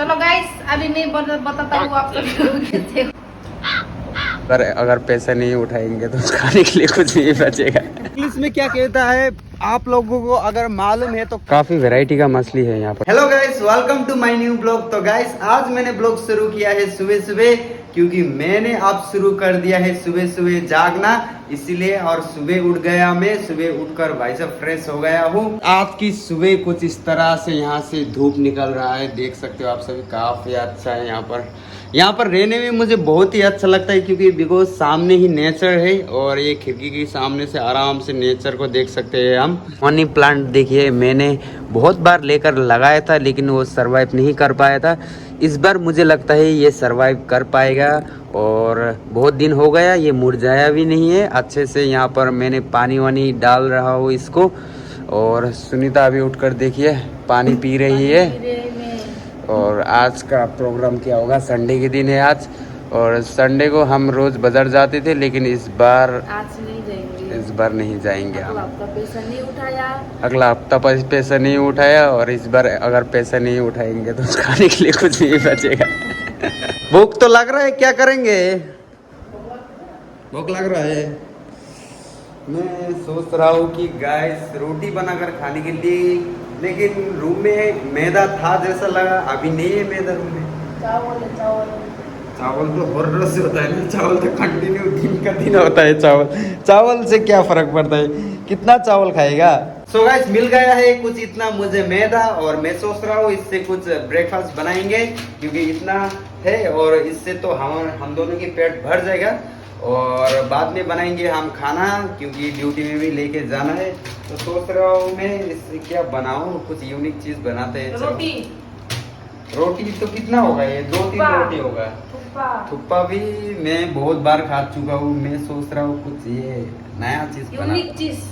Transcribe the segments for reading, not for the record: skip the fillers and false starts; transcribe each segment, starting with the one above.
चलो गाइस, अभी मैं बताता हूँ आप सभी को कैसे। अगर पैसे नहीं उठाएंगे तो खाने के लिए कुछ नहीं बचेगा। इंग्लिश में क्या कहता है आप लोगों को अगर मालूम है तो। काफी वैरायटी का मछली है यहाँ पर। Hello guys, welcome to my new blog. तो गाइस आज मैंने ब्लॉग शुरू किया है सुबह सुबह, क्योंकि मैंने अब शुरू कर दिया है सुबह सुबह जागना, इसीलिए। और सुबह उठ गया, मैं सुबह उठकर भाई साहब फ्रेश हो गया हूँ। आज की सुबह कुछ इस तरह से यहाँ से धूप निकल रहा है, देख सकते हो आप सभी। काफी अच्छा है यहाँ पर रहने में मुझे बहुत ही अच्छा लगता है, क्योंकि बिकॉज सामने ही नेचर है और ये खिड़की के सामने से आराम से नेचर को देख सकते हैं हम। मनी प्लांट देखिए, मैंने बहुत बार लेकर लगाया था लेकिन वो सरवाइव नहीं कर पाया था। इस बार मुझे लगता है ये सरवाइव कर पाएगा, और बहुत दिन हो गया ये मुरझाया भी नहीं है अच्छे से। यहाँ पर मैंने पानी वानी डाल रहा हूँ इसको। और सुनीता अभी उठकर देखिए पानी पी रही है। और आज का प्रोग्राम क्या होगा, संडे के दिन है आज, और संडे को हम रोज बाजार जाते थे, लेकिन इस बार आज नहीं जाएंगे, इस बार नहीं जाएंगे हम। अगला हफ्ता पैसा नहीं उठाया, अगला हफ्ता पैसा नहीं उठाया, और इस बार अगर पैसा नहीं उठाएंगे तो खाने के लिए कुछ नहीं बचेगा। भूख तो लग रहा है, क्या करेंगे? भूख लग रहा है। मैं सोच रहा हूँ कि गाइस रोटी बनाकर खाने के लिए, लेकिन रूम में मैदा था जैसा लगा, अभी नहीं है मैदा रूम में। चावल तो हर रोज से होता है ना, चावल तो कंटिन्यू दिन का दिन होता है। चावल से क्या फर्क पड़ता है, कितना चावल खाएगा। सो गाइस मिल गया है कुछ इतना मुझे मैदा, और मैं सोच रहा हूँ इससे कुछ ब्रेकफास्ट बनाएंगे, क्योंकि इतना है और इससे तो हम दोनों की पेट भर जाएगा। और बाद में बनाएंगे हम खाना, क्योंकि ड्यूटी में भी लेके जाना है। तो सोच रहा हूँ मैं इससे क्या बनाऊँ, कुछ यूनिक चीज बनाते हैं। रोटी तो कितना होगा, ये 2-3 रोटी होगा। थुप्पा भी मैं बहुत बार खा चुका हूँ। मैं सोच रहा हूँ कुछ ये नया चीज यूनिक चीज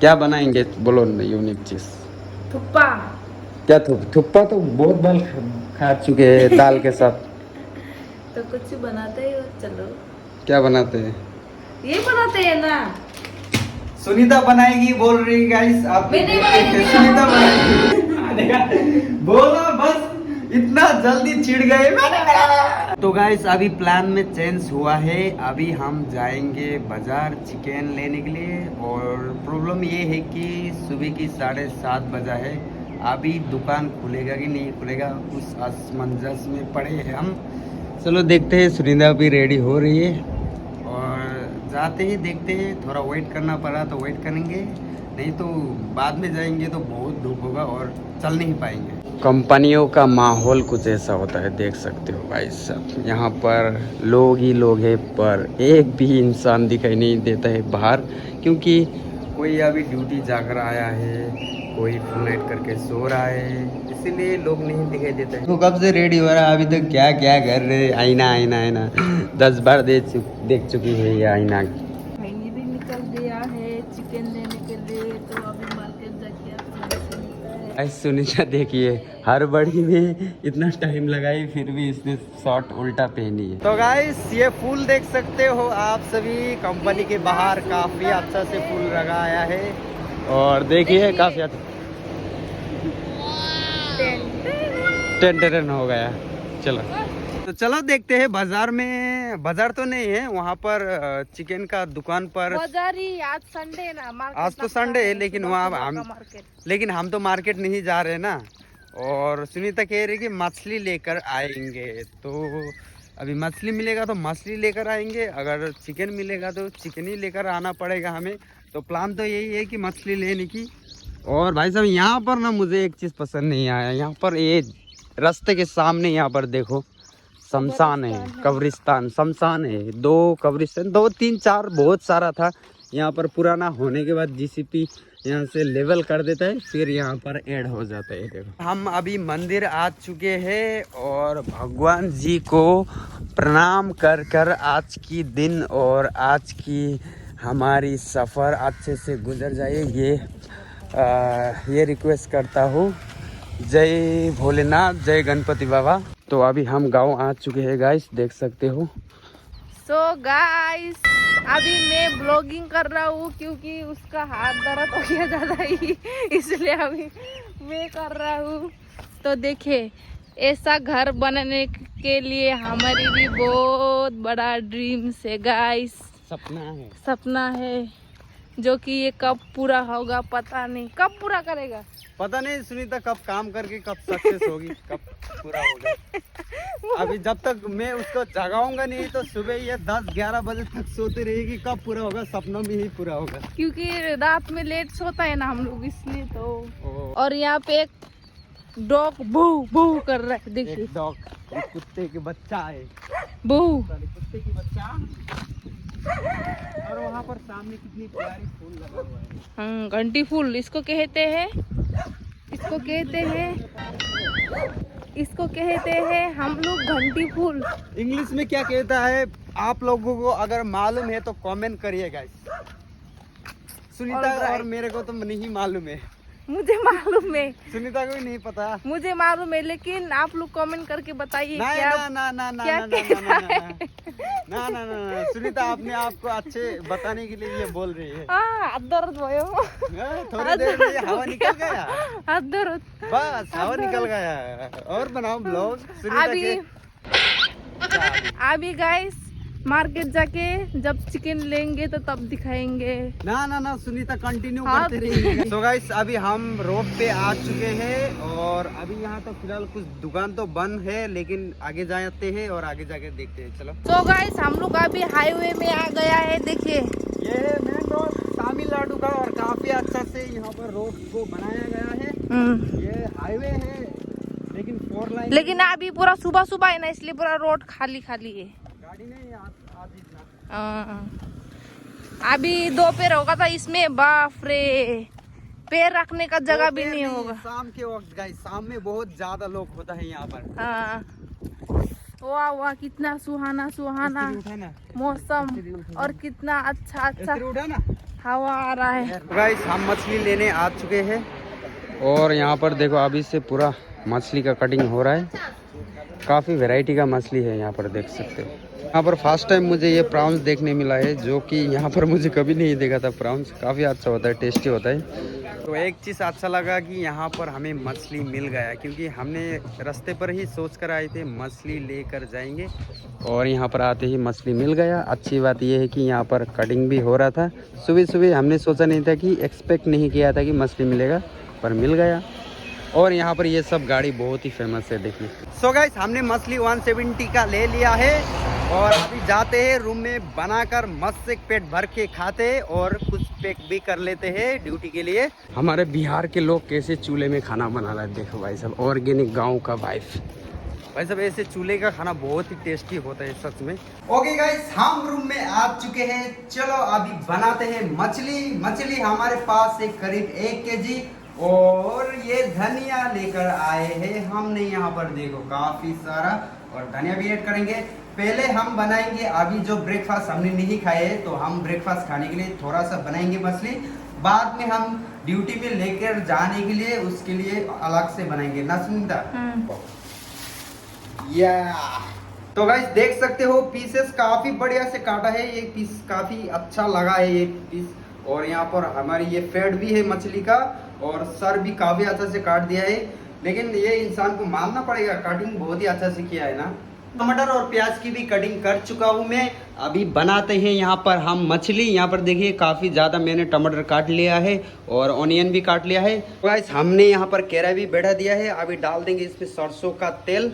क्या बनाएंगे, बोलो ना यूनिक चीज। थुप्पा। क्या थुप्पा तो बहुत बार खा चुके हैं दाल के साथ। तो कुछ बनाते हो, चलो। क्या बनाते हैं? ये बनाते हैं ना, सुनीता बनाएगी बोल रही गाइस। आप मैं नहीं बनाएगी। सुनीता बनाएगी। बोलो बस, इतना जल्दी चिढ़ गए। तो गाइस अभी प्लान में चेंज हुआ है, अभी हम जाएंगे बाजार चिकन लेने के लिए। और प्रॉब्लम ये है कि सुबह की 7:30 बजा है, अभी दुकान खुलेगा कि नहीं खुलेगा उस असमंजस में पड़े हैं हम। चलो देखते हैं। सुनीता भी रेडी हो रही है और जाते ही देखते हैं। थोड़ा वेट करना पड़ा तो वेट करेंगे, नहीं तो बाद में जाएंगे तो बहुत धूप होगा और चल नहीं पाएंगे। कंपनियों का माहौल कुछ ऐसा होता है, देख सकते हो भाई साहब। यहाँ पर लोग ही लोग हैं, पर एक भी इंसान दिखाई नहीं देता है बाहर, क्योंकि कोई अभी ड्यूटी जाकर आया है, कोई फुल नाइट करके सो रहा है, इसीलिए लोग नहीं दिखाई देते हैं। तो कब से रेडी हो रहा है, अभी तक क्या क्या कर रहे? आईना आईना आईना 10 बार देख चुकी है ये आईना। भाई भी निकल गया है चिकन लेने के लिए, तो अभी मार्केट जाके सुनीता देखिए, हर बड़ी में इतना टाइम लगाई फिर भी इसने शॉर्ट उल्टा पहनी है। तो गाइस ये फूल देख सकते हो आप सभी, कंपनी के बाहर काफी अच्छा से फूल लगाया है। और देखिए काफी अच्छा टेंटन हो गया। चलो तो चलो देखते हैं बाजार में। बाजार तो नहीं है वहाँ पर, चिकन का दुकान पर बाजार ही। आज संडे ना, मार्केट आज तो संडे है, लेकिन वहाँ हम तो मार्केट नहीं जा रहे ना। और सुनीता कह रही कि मछली लेकर आएंगे, तो अभी मछली मिलेगा तो मछली लेकर आएंगे, अगर चिकन मिलेगा तो चिकन ही लेकर आना पड़ेगा हमें। तो प्लान तो यही है कि मछली लेने की। और भाई साहब यहाँ पर ना मुझे एक चीज़ पसंद नहीं आया, यहाँ पर ये रास्ते के सामने यहाँ पर देखो शमशान है, कब्रिस्तान शमशान है। 2 कब्रिस्तान, 2 3 4 बहुत सारा था। यहाँ पर पुराना होने के बाद जीसीपी यहाँ से लेवल कर देता है, फिर यहाँ पर ऐड हो जाता है। देखो हम अभी मंदिर आ चुके हैं और भगवान जी को प्रणाम कर कर आज की दिन और आज की हमारी सफ़र अच्छे से गुजर जाए, ये रिक्वेस्ट करता हूँ। जय भोलेनाथ, जय गणपति बाबा। तो अभी हम गांव आ चुके हैं गाइस, देख सकते हो। सो गाइस अभी मैं ब्लॉगिंग कर रहा हूँ, क्योंकि उसका हाथ दर्द हो गया ज़्यादा ही, इसलिए अभी मैं कर रहा हूँ। तो देखे ऐसा घर बनने के लिए हमारी भी बहुत बड़ा ड्रीम्स है गाइस, सपना है, जो कि ये कब पूरा होगा पता नहीं। कब पूरा करेगा पता नहीं सुनीता, कब काम करके कब सक्सेस होगी, कब पूरा होगा। अभी जब तक मैं उसको जगाऊंगा नहीं तो सुबह ये 10-11 बजे तक सोती रहेगी, कब पूरा होगा, सपनों में ही पूरा होगा। क्योंकि रात में लेट सोता है ना हम लोग, इसलिए तो। और यहाँ पे एक डॉग भू भू कर रहा है, देखिए। एक डॉग, एक कुत्ते के बच्चा है, भू। कुत्ते की बच्चा। और वहाँ पर सामने कितनी प्यारी फूल लगा हुआ है। घंटी फूल इसको कहते हैं, इसको कहते हैं, इसको कहते हैं हम लोग घंटी फूल। इंग्लिश में क्या कहता है आप लोगों को अगर मालूम है तो कमेंट करिएगा। सुनीता और मेरे को तो नहीं मालूम है। मुझे मालूम है, सुनीता को भी नहीं पता। मुझे मालूम है, लेकिन आप लोग कमेंट करके बताइए क्या ना क्या ना ना ना, सुनीता अपने आप को अच्छे बताने के लिए ये बोल रही है। हाथ दर्द भयो, थोड़ी देर में ये हवा निकल गया, हाथ दर्द, बस हवा निकल गया। और बनाओ ब्लॉग सुनीता के। अभी गाइस मार्केट जाके जब चिकन लेंगे तो तब दिखाएंगे। ना सुनीता कंटिन्यू करते रहिए। तो गाइस अभी हम रोड पे आ चुके हैं और अभी यहाँ तो फिलहाल कुछ दुकान तो बंद है, लेकिन आगे जाते हैं और आगे जाके देखते हैं। चलो। तो गाइस हम लोग अभी हाईवे में आ गया है, देखिए ये है मेन रोड तमिलनाडु का और काफी अच्छा से यहाँ पर रोड को बनाया गया है। ये हाईवे है लेकिन 4 लाइन, लेकिन अभी पूरा सुबह सुबह है ना, इसलिए पूरा रोड खाली खाली है। गाड़ी नहीं आज इतना। अभी दोपहर होगा था इसमें, बाप रे, पैर रखने का जगह भी नहीं होगा। शाम के वक्त गाइस, शाम में बहुत ज्यादा लोग होता है यहाँ पर। वाह वाह, कितना सुहाना सुहाना मौसम और कितना अच्छा अच्छा हवा आ रहा है। गाइस हम मछली लेने आ चुके हैं और यहाँ पर देखो अभी से पूरा मछली का कटिंग हो रहा है। काफ़ी वैरायटी का मछली है यहाँ पर, देख सकते हो। यहाँ पर फर्स्ट टाइम मुझे ये प्राउंस देखने मिला है, जो कि यहाँ पर मुझे कभी नहीं देखा था। प्राउंस काफ़ी अच्छा होता है, टेस्टी होता है। तो एक चीज़ अच्छा लगा कि यहाँ पर हमें मछली मिल गया, क्योंकि हमने रास्ते पर ही सोच कर आए थे मछली लेकर जाएंगे और यहाँ पर आते ही मछली मिल गया। अच्छी बात यह है कि यहाँ पर कटिंग भी हो रहा था। सुबह सुबह हमने सोचा नहीं था कि एक्सपेक्ट नहीं किया था कि मछली मिलेगा, पर मिल गया। और यहाँ पर ये सब गाड़ी बहुत ही फेमस है, देखिए। सो गाइस हमने मछली 170 का ले लिया है और अभी जाते हैं रूम में बनाकर मस्त से पेट भर के खाते हैं और कुछ पैक भी कर लेते हैं ड्यूटी के लिए। हमारे बिहार के लोग कैसे चूल्हे में खाना बना रहे हैं, देखो भाई साहब, ऑर्गेनिक गाँव का वाइफ। भाई साहब ऐसे चूल्हे का खाना बहुत ही टेस्टी होता है सच में। ओके गाइस हम रूम में आ चुके हैं। चलो अभी बनाते हैं मछली। मछली हमारे पास है करीब 1 kg और ये धनिया लेकर आए हैं हमने। यहाँ पर देखो काफी सारा, और धनिया भी ऐड करेंगे। पहले हम बनाएंगे अभी जो ब्रेकफास्ट हमने नहीं खाए है, तो हम ब्रेकफास्ट खाने के लिए थोड़ा सा बनाएंगे मछली। बाद में हम ड्यूटी में लेकर जाने के लिए उसके लिए अलग से बनाएंगे ना सुनीता। या तो गाइस देख सकते हो पीसेस काफी बढ़िया से काटा है। ये पीस काफी अच्छा लगा है ये पीस। और यहाँ पर हमारी ये फेड भी है मछली का और सर भी काफी अच्छा से काट दिया है। लेकिन ये इंसान को मानना पड़ेगा, कटिंग बहुत ही अच्छा से किया है ना। टमाटर और प्याज की भी कटिंग कर चुका हूँ मैं। अभी बनाते हैं यहाँ पर हम मछली। यहाँ पर देखिए काफ़ी ज़्यादा मैंने टमाटर काट लिया है और ऑनियन भी काट लिया है। गाइस हमने यहाँ पर केरा भी बैठा दिया है। अभी डाल देंगे इसमें सरसों का तेल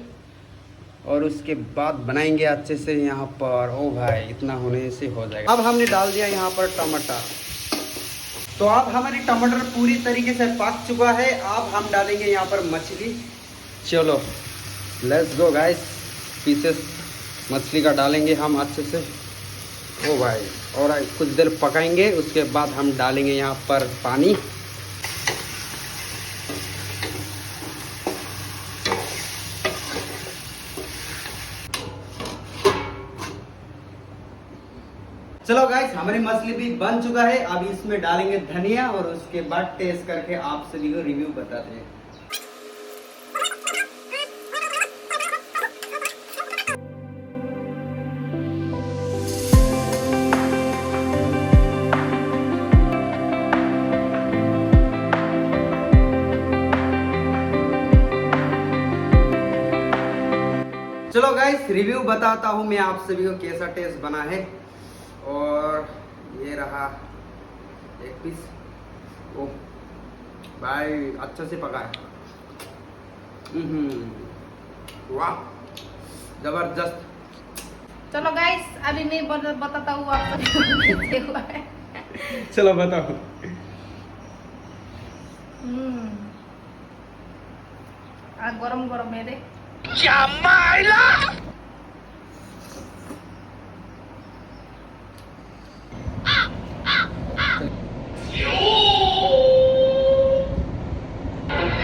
और उसके बाद बनाएंगे अच्छे से यहाँ पर। ओ भाई इतना होने से हो जाएगा। अब हमने डाल दिया यहाँ पर टमाटर। तो अब हमारी टमाटर पूरी तरीके से पक चुका है। अब हम डालेंगे यहाँ पर मछली। चलो लेट्स गो गाइस। पीसेस मछली का डालेंगे हम अच्छे से। ओ भाई और कुछ देर पकाएंगे, उसके बाद हम डालेंगे यहाँ पर पानी। चलो गाइस हमारी मछली भी बन चुका है। अब इसमें डालेंगे धनिया और उसके बाद टेस्ट करके आप सभी को रिव्यू बताते हैं। चलो गाइस रिव्यू बताता हूँ मैं आप सभी को कैसा टेस्ट बना है। और ये रहा एक पीस। ओ भाई अच्छा से पका है। वाह जबरदस्त। चलो गाइस अभी मैं बताता हूँ आप कैसे हुआ है। चलो बताओ। गरम गरम है रे। क्या मायला